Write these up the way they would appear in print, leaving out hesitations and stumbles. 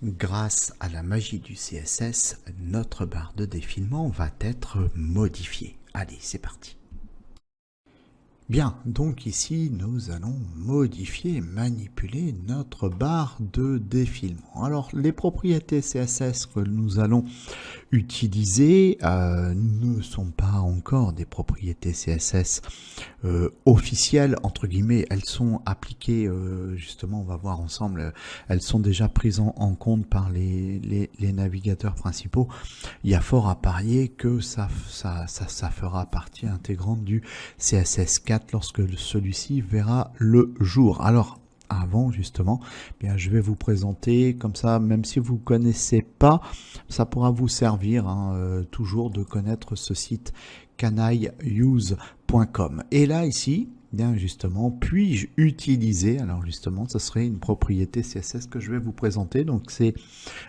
Grâce à la magie du CSS, notre barre de défilement va être modifiée. Allez, c'est parti. Bien, donc ici, nous allons modifier et manipuler notre barre de défilement. Alors, les propriétés CSS que nous allons utiliser ne sont pas encore des propriétés CSS officielles, entre guillemets. Elles sont appliquées, justement, on va voir ensemble, elles sont déjà prises en compte par les navigateurs principaux. Il y a fort à parier que ça fera partie intégrante du CSS4 lorsque celui-ci verra le jour. Alors, avant justement, bien je vais vous présenter comme ça, même si vous ne connaissez pas, ça pourra vous servir toujours de connaître ce site canailleuse.com. Et là ici, bien justement, puis-je utiliser, alors justement, ce serait une propriété CSS que je vais vous présenter. Donc c'est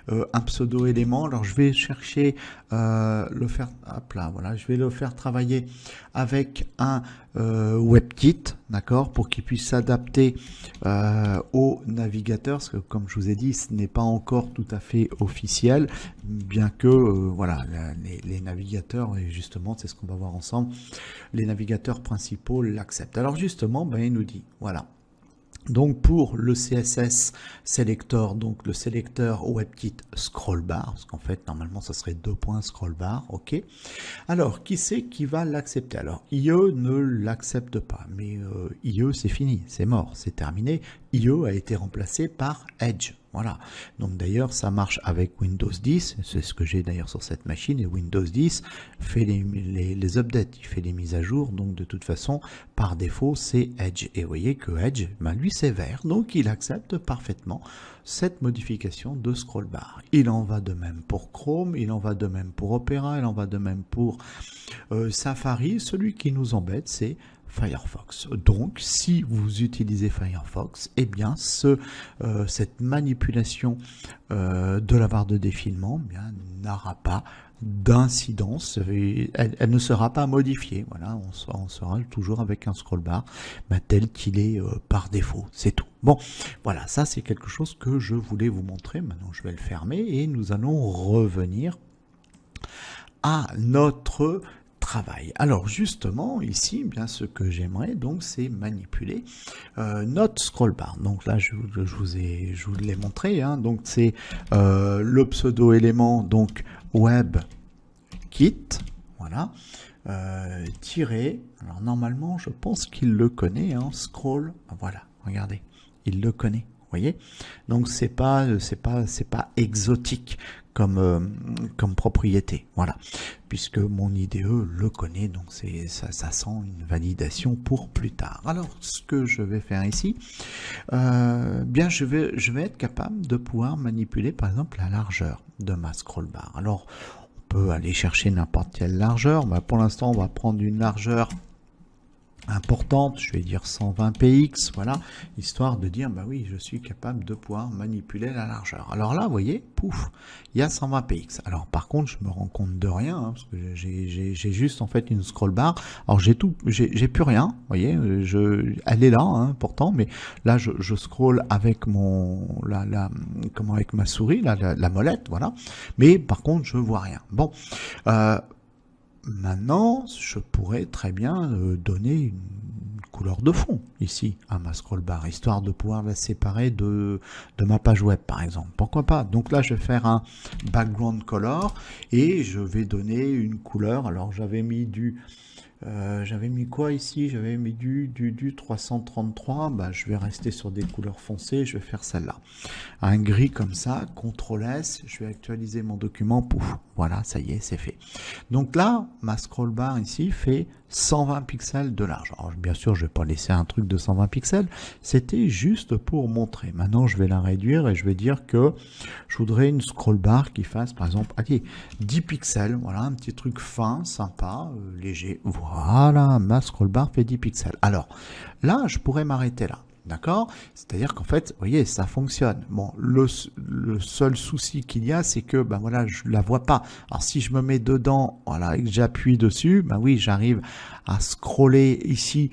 un pseudo-élément. Alors je vais chercher le faire, hop là, voilà, je vais le faire travailler avec un WebKit, d'accord, pour qu'il puisse s'adapter au navigateur, parce que comme je vous ai dit, ce n'est pas encore tout à fait officiel, bien que voilà, les navigateurs, et justement c'est ce qu'on va voir ensemble, les navigateurs principaux l'acceptent. Alors justement, ben, il nous dit, voilà, donc pour le CSS Selector, donc le sélecteur WebKit scrollbar, parce qu'en fait normalement ça serait 2 points scrollbar, ok. Alors qui c'est qui va l'accepter? Alors IE ne l'accepte pas, mais IE c'est fini, c'est mort, c'est terminé. IE a été remplacé par Edge. Voilà, donc d'ailleurs ça marche avec Windows 10, c'est ce que j'ai d'ailleurs sur cette machine, et Windows 10 fait les updates, il fait les mises à jour, donc de toute façon par défaut c'est Edge, et vous voyez que Edge, ben, lui c'est vert, donc il accepte parfaitement cette modification de scroll bar. Il en va de même pour Chrome, il en va de même pour Opera, il en va de même pour Safari. Celui qui nous embête c'est Firefox. Donc, si vous utilisez Firefox, eh bien, cette manipulation de la barre de défilement n'aura pas d'incidence, elle ne sera pas modifiée. Voilà, on sera toujours avec un scroll bar tel qu'il est par défaut, c'est tout. Bon, voilà, ça c'est quelque chose que je voulais vous montrer. Maintenant, je vais le fermer et nous allons revenir à notre travail. Alors justement ici, bien ce que j'aimerais donc c'est manipuler notre scroll bar. Donc là je vous l'ai montré, hein. Donc c'est le pseudo élément donc WebKit, voilà, tiré. Alors normalement je pense qu'il le connaît, hein, scroll. Voilà, regardez, il le connaît. Voyez, donc c'est pas exotique comme propriété, voilà, puisque mon IDE le connaît, donc ça sent une validation pour plus tard. Alors ce que je vais faire ici, bien je vais être capable de pouvoir manipuler par exemple la largeur de ma scroll bar. Alors on peut aller chercher n'importe quelle largeur, mais pour l'instant on va prendre une largeur importante, je vais dire 120 px, voilà, histoire de dire, bah oui, je suis capable de pouvoir manipuler la largeur. Alors là, vous voyez, pouf, il y a 120 px. Alors par contre, je me rends compte de rien, hein, parce que j'ai juste en fait une scroll bar. Alors j'ai plus rien, vous voyez, elle est là, hein, pourtant, mais là je scroll avec avec ma souris, la molette, voilà. Mais par contre, je vois rien. Bon. Maintenant, je pourrais très bien donner une couleur de fond ici à ma scroll bar, histoire de pouvoir la séparer de ma page web par exemple. Pourquoi pas? Donc là, je vais faire un background color et je vais donner une couleur. Alors j'avais mis j'avais mis quoi ici? J'avais mis du 333, bah, je vais rester sur des couleurs foncées, je vais faire celle-là. Un gris comme ça, CTRL S, je vais actualiser mon document, pouf, voilà, ça y est, c'est fait. Donc là, ma scroll bar ici fait 120 pixels de large. Alors bien sûr, je ne vais pas laisser un truc de 120 pixels, c'était juste pour montrer. Maintenant, je vais la réduire et je vais dire que je voudrais une scroll bar qui fasse, par exemple, allez, 10 pixels, voilà, un petit truc fin, sympa, léger. Voilà, ma scroll bar fait 10 pixels. Alors, là, je pourrais m'arrêter là. D'accord? C'est-à-dire qu'en fait, vous voyez, ça fonctionne. Bon, le seul souci qu'il y a, c'est que, ben voilà, je la vois pas. Alors, si je me mets dedans, voilà, et que j'appuie dessus, ben oui, j'arrive à scroller ici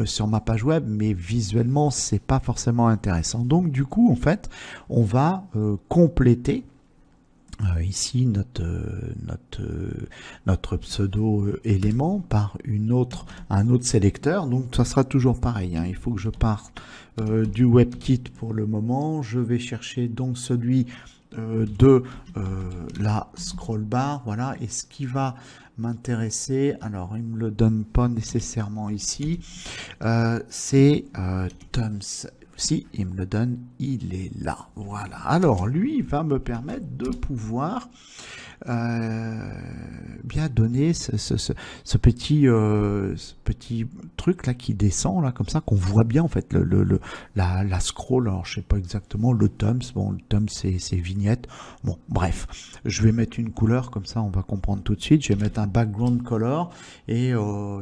sur ma page web, mais visuellement, c'est pas forcément intéressant. Donc, du coup, en fait, on va compléter ici notre pseudo élément par un autre sélecteur. Donc ça sera toujours pareil, hein. Il faut que je parte du WebKit pour le moment. Je vais chercher donc celui de la scroll bar, voilà. Et ce qui va m'intéresser, alors il me le donne pas nécessairement ici, c'est Thumbs. Si il me le donne, il est là. Voilà. Alors lui, il va me permettre de pouvoir bien donner ce petit truc là qui descend là comme ça, qu'on voit bien en fait la scroll. Alors je sais pas exactement le thumbs. Bon, le thumbs c'est vignette. Bon, bref, je vais mettre une couleur comme ça, on va comprendre tout de suite. Je vais mettre un background color et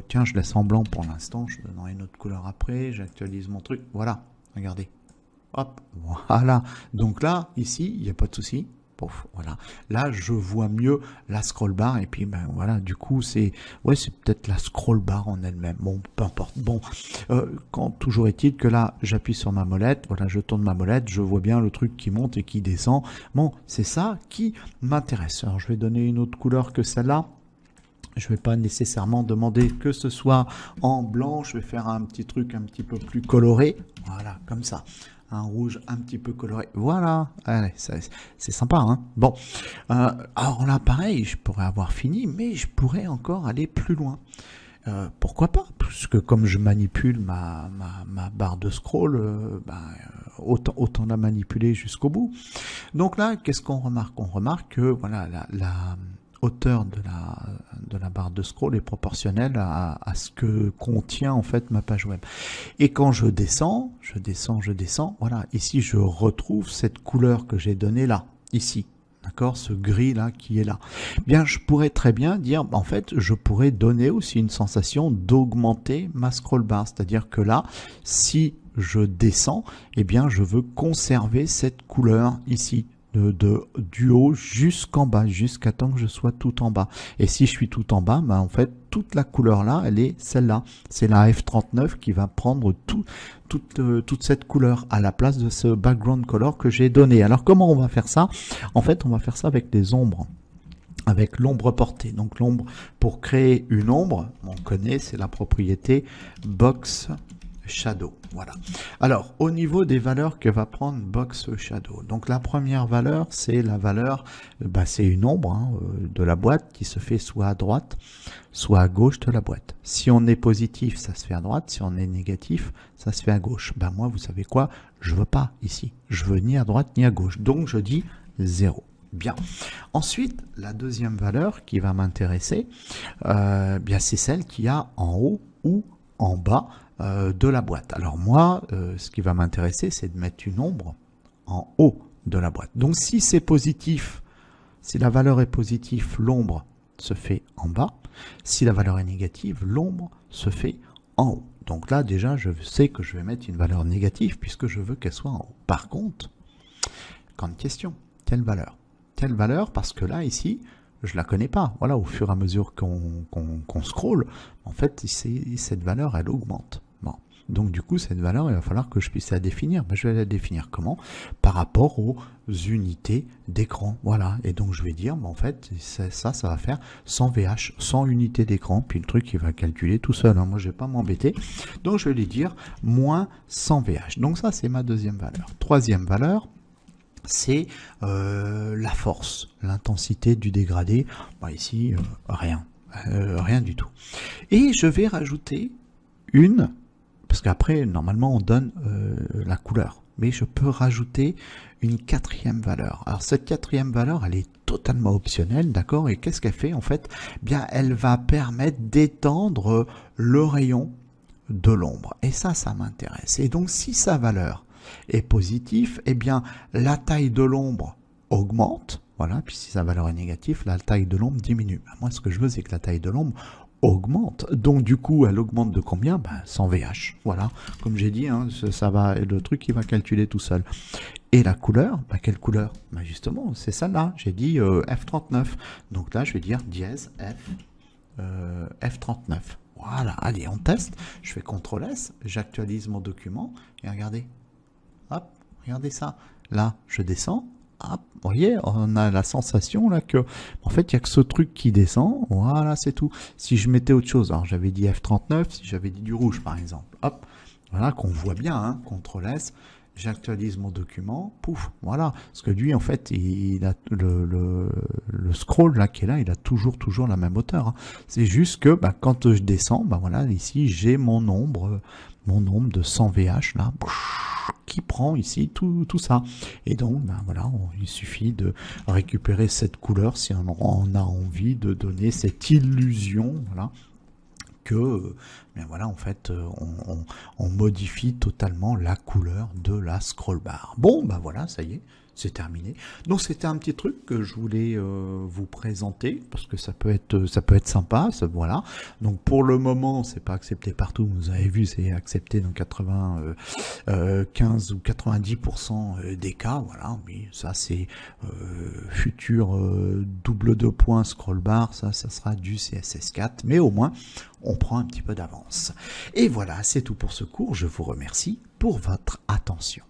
tiens, je laisse en blanc pour l'instant. Je donnerai une autre couleur après. J'actualise mon truc. Voilà. Regardez, hop, voilà. Donc là, ici, il n'y a pas de souci. Pouf, voilà. Là, je vois mieux la scroll bar et puis ben voilà. Du coup, c'est peut-être la scroll bar en elle-même. Bon, peu importe. Bon, toujours est-il que là, j'appuie sur ma molette. Voilà, je tourne ma molette, je vois bien le truc qui monte et qui descend. Bon, c'est ça qui m'intéresse. Alors, je vais donner une autre couleur que celle-là. Je ne vais pas nécessairement demander que ce soit en blanc. Je vais faire un petit truc un petit peu plus coloré. Voilà, comme ça. Un rouge un petit peu coloré. Voilà. Allez, c'est sympa, hein. Bon. Alors là, pareil, je pourrais avoir fini, mais je pourrais encore aller plus loin. Pourquoi pas? Puisque comme je manipule ma barre de scroll, autant la manipuler jusqu'au bout. Donc là, qu'est-ce qu'on remarque? On remarque que voilà, la hauteur de la barre de scroll est proportionnelle à ce que contient en fait ma page web. Et quand je descends, voilà, ici je retrouve cette couleur que j'ai donnée là, ici. D'accord, ce gris là qui est là. Bien, je pourrais très bien dire, en fait, je pourrais donner aussi une sensation d'augmenter ma scroll bar. C'est-à-dire que là, si je descends, eh bien, je veux conserver cette couleur ici. Du haut jusqu'en bas, jusqu'à temps que je sois tout en bas. Et si je suis tout en bas, en fait, toute la couleur là, elle est celle-là. C'est la F39 qui va prendre toute cette couleur à la place de ce background color que j'ai donné. Alors, comment on va faire ça? En fait, on va faire ça avec des ombres. Avec l'ombre portée. Donc, l'ombre, pour créer une ombre, on connaît, c'est la propriété Box Shadow. Voilà. Alors, au niveau des valeurs que va prendre Box Shadow. Donc, la première valeur, c'est la valeur, c'est une ombre de la boîte qui se fait soit à droite, soit à gauche de la boîte. Si on est positif, ça se fait à droite. Si on est négatif, ça se fait à gauche. Moi, vous savez quoi? Je veux pas ici. Je veux ni à droite ni à gauche. Donc, je dis 0. Bien. Ensuite, la deuxième valeur qui va m'intéresser, c'est celle qu'il y a en haut ou en bas de la boîte. Alors moi, ce qui va m'intéresser, c'est de mettre une ombre en haut de la boîte. Donc si c'est positif, si la valeur est positive, l'ombre se fait en bas. Si la valeur est négative, l'ombre se fait en haut. Donc là, déjà, je sais que je vais mettre une valeur négative puisque je veux qu'elle soit en haut. Par contre, grande question, quelle valeur? Quelle valeur? Parce que là, ici, je la connais pas. Voilà, au fur et à mesure qu'on scrolle, en fait, cette valeur, elle augmente. Bon. Donc, du coup, cette valeur, il va falloir que je puisse la définir. Je vais la définir comment? Par rapport aux unités d'écran. Voilà. Et donc, je vais dire, en fait, ça va faire 100 VH, 100 unités d'écran. Puis le truc, il va calculer tout seul. Moi, je vais pas m'embêter. Donc, je vais lui dire moins 100 VH. Donc, ça, c'est ma deuxième valeur. Troisième valeur, c'est la force, l'intensité du dégradé. Ici, rien du tout. Et je vais rajouter parce qu'après, normalement, on donne la couleur. Mais je peux rajouter une quatrième valeur. Alors, cette quatrième valeur, elle est totalement optionnelle, d'accord? Et qu'est-ce qu'elle fait, en fait? Elle va permettre d'étendre le rayon de l'ombre. Et ça m'intéresse. Et donc, si sa valeur est positif, la taille de l'ombre augmente, voilà, puis si sa valeur est négative, la taille de l'ombre diminue. Moi, ce que je veux, c'est que la taille de l'ombre augmente. Donc du coup, elle augmente de combien? 100 VH. Voilà, comme j'ai dit, hein, ça va, le truc il va calculer tout seul. Et la couleur, quelle couleur? Justement, c'est celle-là. J'ai dit F39. Donc là, je vais dire dièse F39. Voilà, allez, on teste. Je fais CTRL S, j'actualise mon document et regardez. Hop, regardez ça. Là, je descends. Hop, vous voyez, on a la sensation là que, en fait, il n'y a que ce truc qui descend. Voilà, c'est tout. Si je mettais autre chose, alors j'avais dit F39, si j'avais dit du rouge par exemple, hop, voilà, qu'on voit bien, hein, CTRL S, j'actualise mon document, pouf, voilà. Parce que lui, en fait, il a le scroll là qui est là, il a toujours la même hauteur, hein. C'est juste que quand je descends, voilà, ici j'ai mon nombre de 100 VH là, qui prend ici tout ça. Et donc, voilà, il suffit de récupérer cette couleur si on a envie de donner cette illusion, voilà, que, voilà, en fait, on modifie totalement la couleur de la scroll bar. Bon, voilà, ça y est, c'est terminé. Donc c'était un petit truc que je voulais vous présenter parce que ça peut être sympa, voilà. Donc pour le moment, c'est pas accepté partout. Vous avez vu, c'est accepté dans 15 ou 90% des cas, voilà. Mais ça c'est futur double deux points scroll bar, ça sera du CSS4, mais au moins on prend un petit peu d'avance. Et voilà, c'est tout pour ce cours. Je vous remercie pour votre attention.